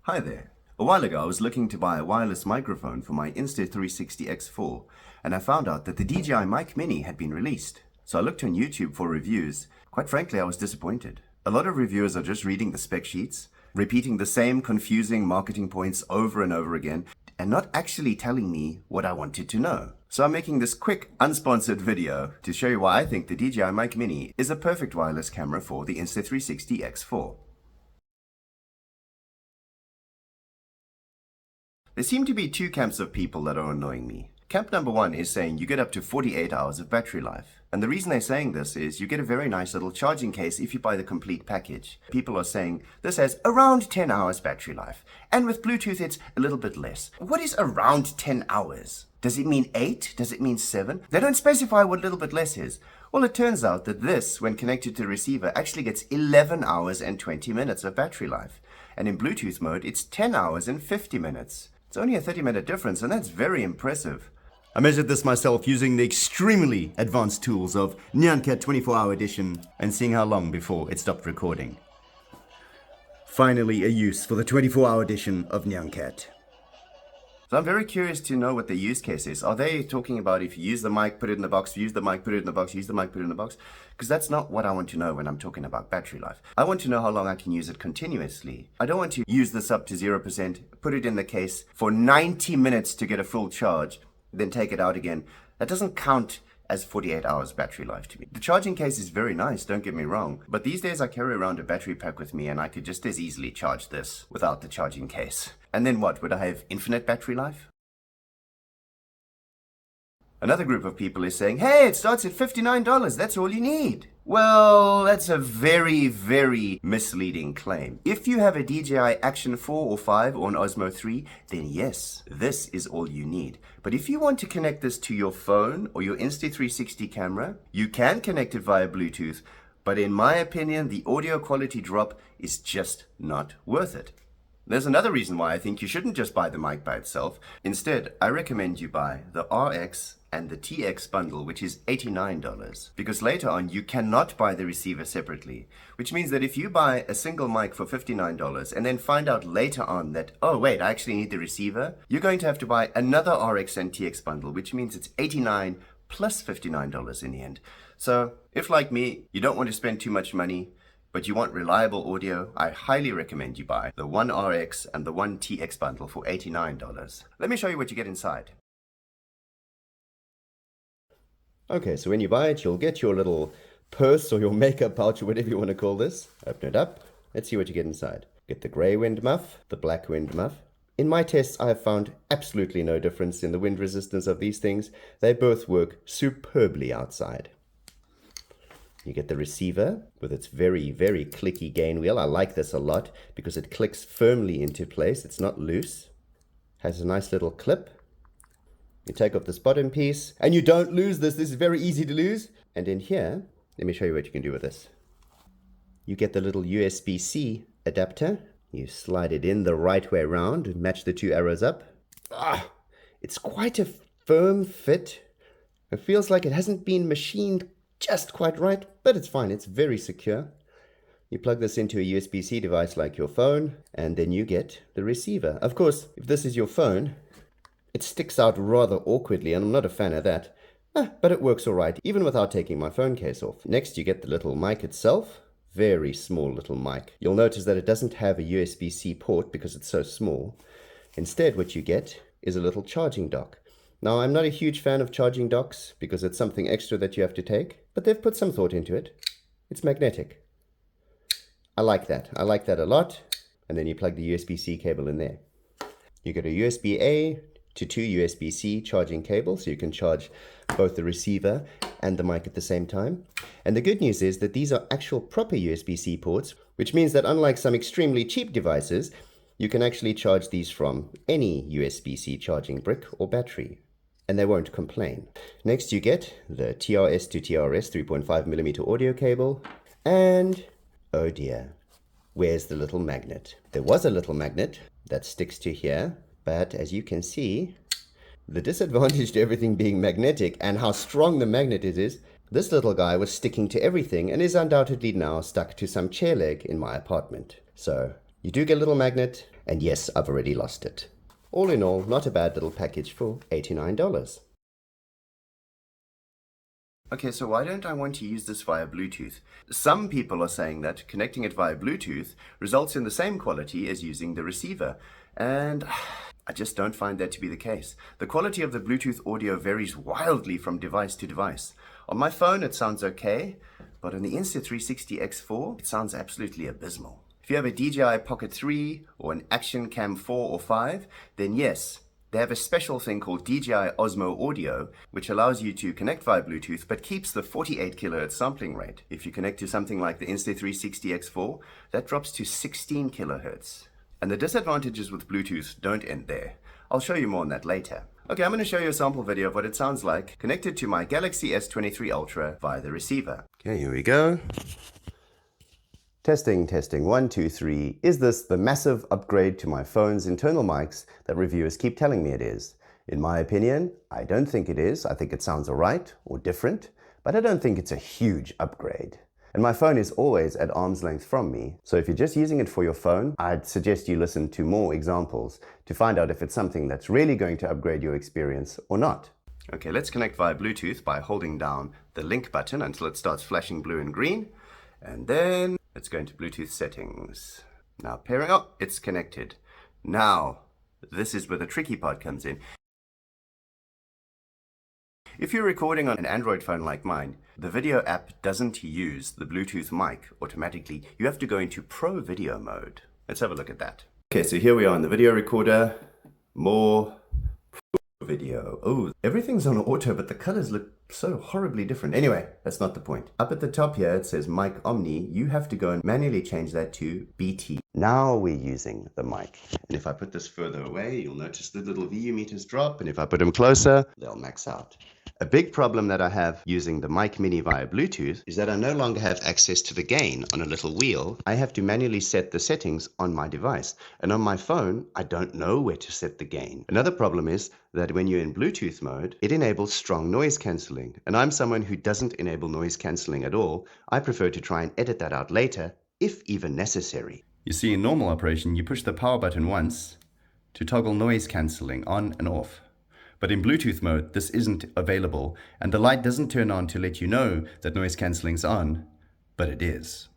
Hi there. A while ago I was looking to buy a wireless microphone for my Insta360 X4 and I found out that the DJI Mic Mini had been released. So I looked on YouTube for reviews. Quite frankly, I was disappointed. A lot of reviewers are just reading the spec sheets, repeating the same confusing marketing points over and over again, and not actually telling me what I wanted to know. So I'm making this quick, unsponsored video to show you why I think the DJI Mic Mini is a perfect wireless camera for the Insta360 X4. There seem to be two camps of people that are annoying me. Camp number one is saying you get up to 48 hours of battery life. And the reason they're saying this is you get a very nice little charging case if you buy the complete package. People are saying this has around 10 hours battery life. And with Bluetooth it's a little bit less. What is around 10 hours? Does it mean 8? Does it mean 7? They don't specify what little bit less is. Well, it turns out that this, when connected to the receiver, actually gets 11 hours and 20 minutes of battery life. And in Bluetooth mode, it's 10 hours and 50 minutes. It's only a 30-minute difference, and that's very impressive. I measured this myself using the extremely advanced tools of Nyancat 24-hour edition and seeing how long before it stopped recording. Finally, a use for the 24-hour edition of Nyancat. So I'm very curious to know what the use case is. Are they talking about if you use the mic, put it in the box, use the mic, put it in the box, use the mic, put it in the box? Because that's not what I want to know when I'm talking about battery life. I want to know how long I can use it continuously. I don't want to use this up to 0%, put it in the case for 90 minutes to get a full charge, then take it out again. That doesn't count as 48 hours battery life to me. The charging case is very nice, don't get me wrong, but these days I carry around a battery pack with me and I could just as easily charge this without the charging case. And then what, would I have infinite battery life? Another group of people is saying, hey, it starts at $59, that's all you need. Well, that's a very, very misleading claim. If you have a DJI Action 4 or 5 or an Osmo 3, then yes, this is all you need. But if you want to connect this to your phone or your Insta360 camera, you can connect it via Bluetooth, but in my opinion, the audio quality drop is just not worth it. There's another reason why I think you shouldn't just buy the mic by itself. Instead, I recommend you buy the RX and the TX bundle, which is $89. Because later on, you cannot buy the receiver separately. Which means that if you buy a single mic for $59 and then find out later on that, oh wait, I actually need the receiver, you're going to have to buy another RX and TX bundle, which means it's $89 plus $59 in the end. So if, like me, you don't want to spend too much money, but you want reliable audio, I highly recommend you buy the one RX and the one TX bundle for $89. Let me show you what you get inside. Okay, so when you buy it, you'll get your little purse or your makeup pouch or whatever you want to call this. Open it up. Let's see what you get inside. Get the grey wind muff, the black wind muff. In my tests, I have found absolutely no difference in the wind resistance of these things. They both work superbly outside. You get the receiver with its very, very clicky gain wheel. I like this a lot because it clicks firmly into place. It's not loose. Has a nice little clip. You take off this bottom piece and you don't lose this. This is very easy to lose. And in here, let me show you what you can do with this. You get the little USB-C adapter. You slide it in the right way around and match the two arrows up. It's quite a firm fit. It feels like it hasn't been machined just quite right, but it's fine. It's very secure. You plug this into a USB-C device like your phone, and then you get the receiver. Of course, if this is your phone, it sticks out rather awkwardly, and I'm not a fan of that. But it works all right, even without taking my phone case off. Next, you get the little mic itself. Very small little mic. You'll notice that it doesn't have a USB-C port because it's so small. Instead, what you get is a little charging dock. Now, I'm not a huge fan of charging docks because it's something extra that you have to take, but they've put some thought into it. It's magnetic. I like that. I like that a lot. And then you plug the USB-C cable in there. You get a USB-A to two USB-C charging cables, so you can charge both the receiver and the mic at the same time. And the good news is that these are actual proper USB-C ports, which means that unlike some extremely cheap devices, you can actually charge these from any USB-C charging brick or battery, and they won't complain. Next, you get the TRS to TRS 3.5mm audio cable, and oh dear, where's the little magnet? There was a little magnet that sticks to here, but as you can see, the disadvantage to everything being magnetic and how strong the magnet is, this little guy was sticking to everything and is undoubtedly now stuck to some chair leg in my apartment. So you do get a little magnet, And yes, I've already lost it. All in all, not a bad little package for $89. Okay, so why don't I want to use this via Bluetooth? Some people are saying that connecting it via Bluetooth results in the same quality as using the receiver, and I just don't find that to be the case. The quality of the Bluetooth audio varies wildly from device to device. On my phone it sounds okay, but on the Insta360 X4 it sounds absolutely abysmal. If you have a DJI Pocket 3 or an Action Cam 4 or 5, then yes, they have a special thing called DJI Osmo Audio, which allows you to connect via Bluetooth but keeps the 48 kHz sampling rate. If you connect to something like the Insta360 X4, that drops to 16 kHz. And the disadvantages with Bluetooth don't end there. I'll show you more on that later. Okay, I'm going to show you a sample video of what it sounds like connected to my Galaxy S23 Ultra via the receiver. Okay, here we go. Testing, testing, 1, 2, 3. Is this the massive upgrade to my phone's internal mics that reviewers keep telling me it is? In my opinion, I don't think it is. I think it sounds alright or different, but I don't think it's a huge upgrade. And my phone is always at arm's length from me, so if you're just using it for your phone, I'd suggest you listen to more examples to find out if it's something that's really going to upgrade your experience or not. Okay, let's connect via Bluetooth by holding down the link button until it starts flashing blue and green, and then let's go into Bluetooth settings. Now pairing up, it's connected. Now, this is where the tricky part comes in. If you're recording on an Android phone like mine, the video app doesn't use the Bluetooth mic automatically. You have to go into Pro Video mode. Let's have a look at that. Okay, so here we are in the video recorder. More video. Oh, everything's on auto, but the colors look so horribly different. Anyway, that's not the point. Up at the top here, it says Mic Omni. You have to go and manually change that to BT. Now we're using the mic. And if I put this further away, you'll notice the little VU meters drop. And if I put them closer, they'll max out. A big problem that I have using the Mic Mini via Bluetooth is that I no longer have access to the gain on a little wheel. I have to manually set the settings on my device. And on my phone, I don't know where to set the gain. Another problem is that when you're in Bluetooth mode, it enables strong noise cancelling. And I'm someone who doesn't enable noise cancelling at all. I prefer to try and edit that out later, if even necessary. You see, in normal operation, you push the power button once to toggle noise cancelling on and off. But in Bluetooth mode, this isn't available, and the light doesn't turn on to let you know that noise cancelling's on, but it is.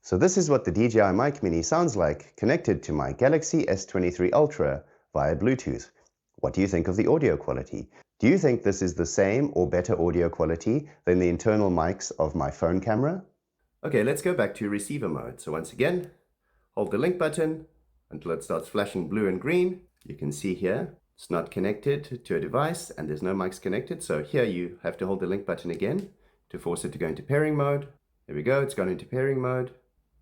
So this is what the DJI Mic Mini sounds like connected to my Galaxy S23 Ultra via Bluetooth. What do you think of the audio quality? Do you think this is the same or better audio quality than the internal mics of my phone camera? Okay, let's go back to receiver mode. So once again, hold the link button until it starts flashing blue and green. You can see here, it's not connected to a device and there's no mics connected. So here you have to hold the link button again to force it to go into pairing mode. There we go, it's gone into pairing mode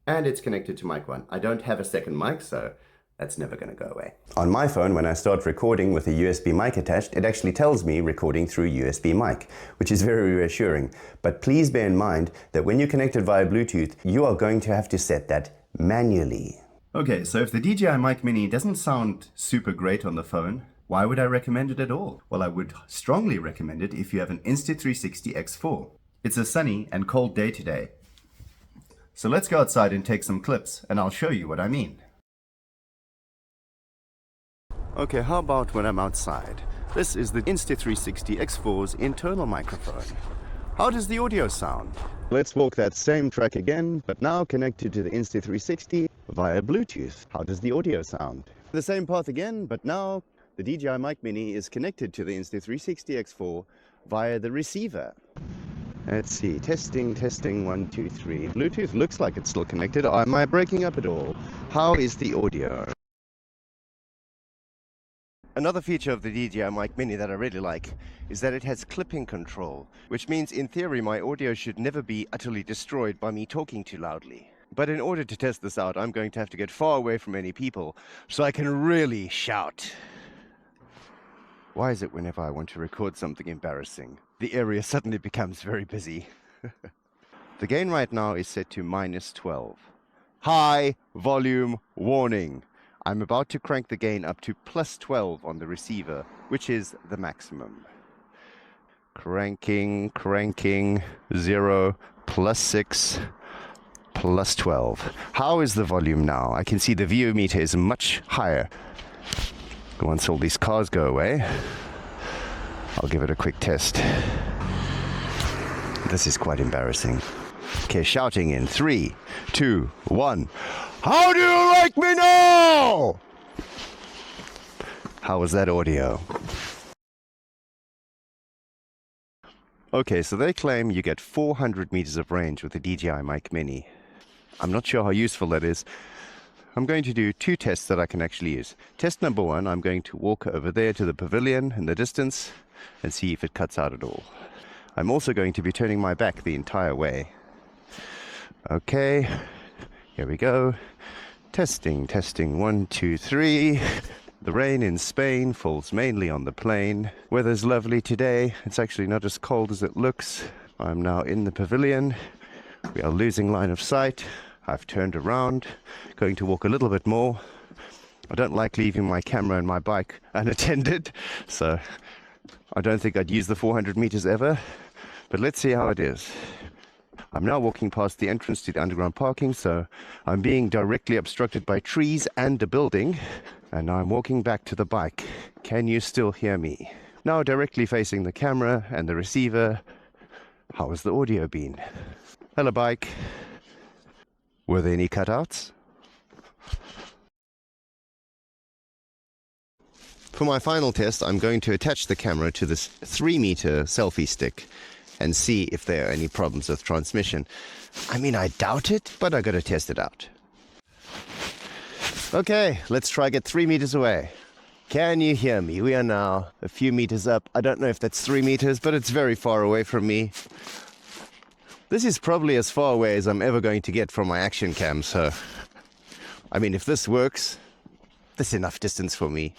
and it's connected to mic 1. I don't have a second mic, so that's never going to go away. On my phone, when I start recording with a USB mic attached, it actually tells me recording through USB mic, which is very reassuring. But please bear in mind that when you connect it via Bluetooth, you are going to have to set that manually. Okay, so if the DJI Mic Mini doesn't sound super great on the phone, why would I recommend it at all? Well, I would strongly recommend it if you have an Insta360 X4. It's a sunny and cold day today. So let's go outside and take some clips, and I'll show you what I mean. Okay, how about when I'm outside? This is the Insta360 X4's internal microphone. How does the audio sound? Let's walk that same track again, but now connected to the Insta360 via Bluetooth. How does the audio sound? The same path again, but now the DJI Mic Mini is connected to the Insta360 X4 via the receiver. Let's see, testing, 1, 2, 3. Bluetooth looks like it's still connected. Am I breaking up at all? How is the audio? Another feature of the DJI Mic Mini that I really like is that it has clipping control, which means in theory my audio should never be utterly destroyed by me talking too loudly. But in order to test this out, I'm going to have to get far away from any people so I can really shout. Why is it whenever I want to record something embarrassing, the area suddenly becomes very busy? The gain right now is set to -12. High volume warning. I'm about to crank the gain up to +12 on the receiver, which is the maximum. Cranking, 0, +6, plus 12. How is the volume now? I can see the VO meter is much higher. Once all these cars go away, I'll give it a quick test. This is quite embarrassing. Okay, shouting in 3, 2, 1. How do you like me now? How was that audio? Okay, so they claim you get 400 meters of range with the DJI Mic Mini. I'm not sure how useful that is. I'm going to do 2 tests that I can actually use. Test number 1, I'm going to walk over there to the pavilion in the distance and see if it cuts out at all. I'm also going to be turning my back the entire way. Okay, here we go. Testing, 1, 2, 3. The rain in Spain falls mainly on the plain. Weather's lovely today. It's actually not as cold as it looks. I'm now in the pavilion. We are losing line of sight. I've turned around, going to walk a little bit more. I don't like leaving my camera and my bike unattended, so I don't think I'd use the 400 meters ever, but let's see how it is. I'm now walking past the entrance to the underground parking, so I'm being directly obstructed by trees and a building, and I'm walking back to the bike. Can you still hear me? Now directly facing the camera and the receiver. How has the audio been? Hello, bike. Were there any cutouts? For my final test, I'm going to attach the camera to this 3-meter selfie stick and see if there are any problems with transmission. I mean, I doubt it, but I gotta test it out. Okay, let's try get 3 meters away. Can you hear me? We are now a few meters up. I don't know if that's 3 meters, but it's very far away from me. This is probably as far away as I'm ever going to get from my action cam, so I mean, if this works, that's enough distance for me.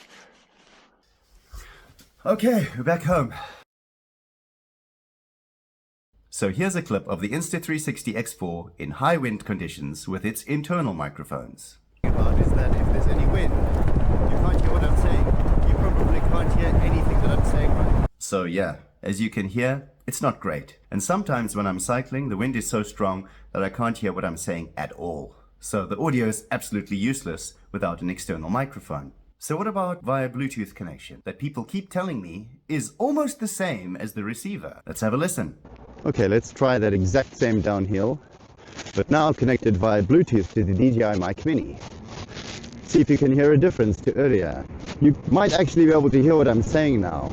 Okay, we're back home. So here's a clip of the Insta360 X4 in high wind conditions with its internal microphones. About is that if there's any wind, you can't hear what I'm saying. You probably can't hear anything that I'm saying, right? So yeah, as you can hear, it's not great. And sometimes when I'm cycling, the wind is so strong that I can't hear what I'm saying at all. So the audio is absolutely useless without an external microphone. So what about via Bluetooth connection that people keep telling me is almost the same as the receiver? Let's have a listen. Okay, let's try that exact same downhill, but now connected via Bluetooth to the DJI Mic Mini. See if you can hear a difference to earlier. You might actually be able to hear what I'm saying now.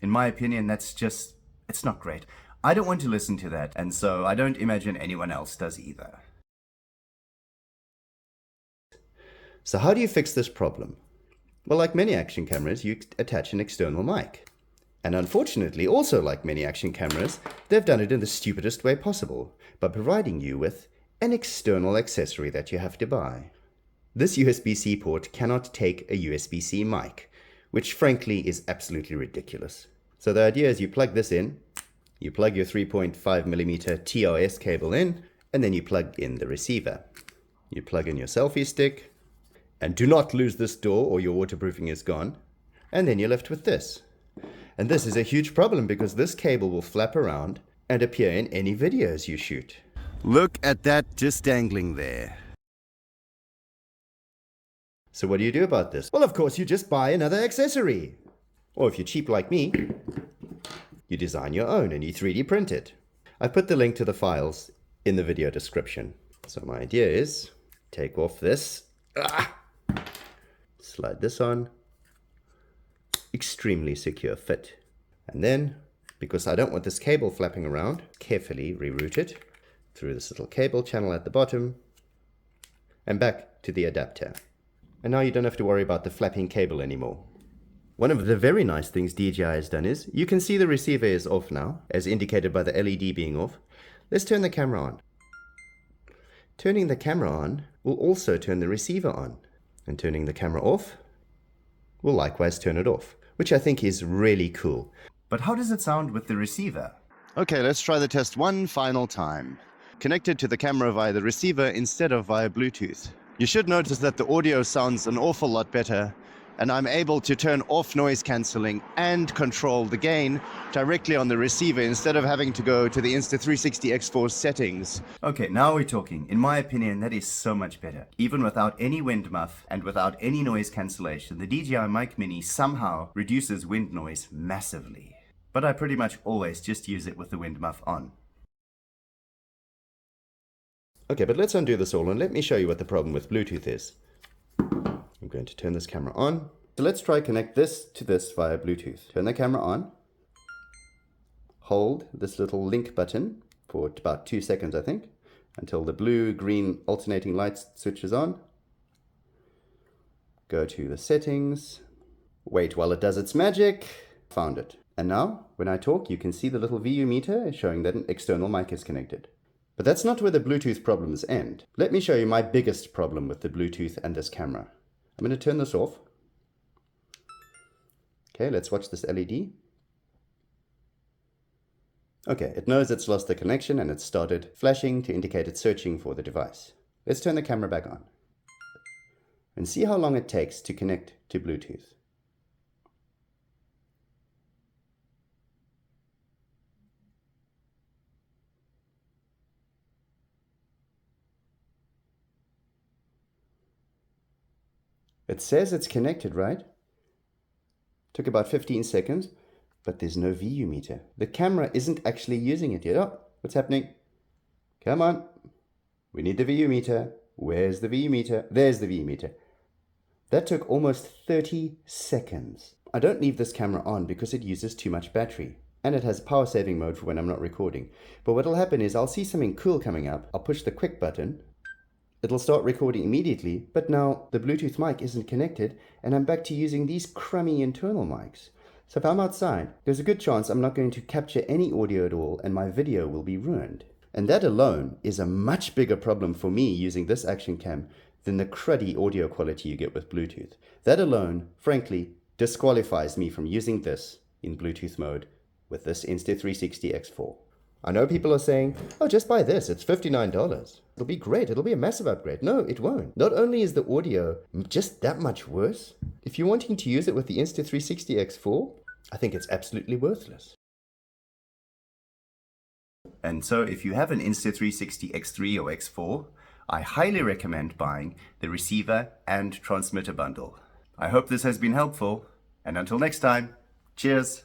In my opinion, it's not great. I don't want to listen to that, and so I don't imagine anyone else does either. So how do you fix this problem? Well, like many action cameras, you attach an external mic. And unfortunately, also like many action cameras, they've done it in the stupidest way possible, by providing you with an external accessory that you have to buy. This USB-C port cannot take a USB-C mic, which frankly is absolutely ridiculous. So the idea is you plug this in, you plug your 3.5mm TRS cable in, and then you plug in the receiver. You plug in your selfie stick, and do not lose this door or your waterproofing is gone, and then you're left with this. And this is a huge problem because this cable will flap around and appear in any videos you shoot. Look at that just dangling there. So what do you do about this? Well, of course, you just buy another accessory. Or if you're cheap like me, you design your own and you 3D print it. I put the link to the files in the video description. So my idea is take off this, slide this on, extremely secure fit. And then, because I don't want this cable flapping around, carefully reroute it through this little cable channel at the bottom and back to the adapter. And now you don't have to worry about the flapping cable anymore. One of the very nice things DJI has done is, you can see the receiver is off now, as indicated by the LED being off. Let's turn the camera on. Turning the camera on will also turn the receiver on. And turning the camera off will likewise turn it off, which I think is really cool. But how does it sound with the receiver? Okay, let's try the test one final time. Connected to the camera via the receiver instead of via Bluetooth. You should notice that the audio sounds an awful lot better and I'm able to turn off noise cancelling and control the gain directly on the receiver instead of having to go to the Insta360 X4 settings. Okay, now we're talking. In my opinion, that is so much better. Even without any wind muff and without any noise cancellation, the DJI Mic Mini somehow reduces wind noise massively. But I pretty much always just use it with the wind muff on. Okay, but let's undo this all and let me show you what the problem with Bluetooth is. I'm going to turn this camera on. So let's try connect this to this via Bluetooth. Turn the camera on. Hold this little link button for about 2 seconds, I think, until the blue-green alternating light switches on. Go to the settings. Wait while it does its magic. Found it. And now, when I talk, you can see the little VU meter showing that an external mic is connected. But that's not where the Bluetooth problems end. Let me show you my biggest problem with the Bluetooth and this camera. I'm going to turn this off. Okay, let's watch this LED. Okay, it knows it's lost the connection and it's started flashing to indicate it's searching for the device. Let's turn the camera back on and see how long it takes to connect to Bluetooth. It says it's connected, right? Took about 15 seconds, but there's no VU meter. The camera isn't actually using it yet. Oh, what's happening? Come on. We need the VU meter. Where's the VU meter? There's the VU meter. That took almost 30 seconds. I don't leave this camera on because it uses too much battery. And it has power saving mode for when I'm not recording. But what'll happen is I'll see something cool coming up. I'll push the quick button. It'll start recording immediately, but now the Bluetooth mic isn't connected and I'm back to using these crummy internal mics. So if I'm outside, there's a good chance I'm not going to capture any audio at all and my video will be ruined. And that alone is a much bigger problem for me using this action cam than the cruddy audio quality you get with Bluetooth. That alone, frankly, disqualifies me from using this in Bluetooth mode with this Insta360 X4. I know people are saying, oh, just buy this, it's $59. It'll be great, it'll be a massive upgrade. No, it won't. Not only is the audio just that much worse, if you're wanting to use it with the Insta360 X4, I think it's absolutely worthless. And so if you have an Insta360 X3 or X4, I highly recommend buying the receiver and transmitter bundle. I hope this has been helpful, and until next time, cheers!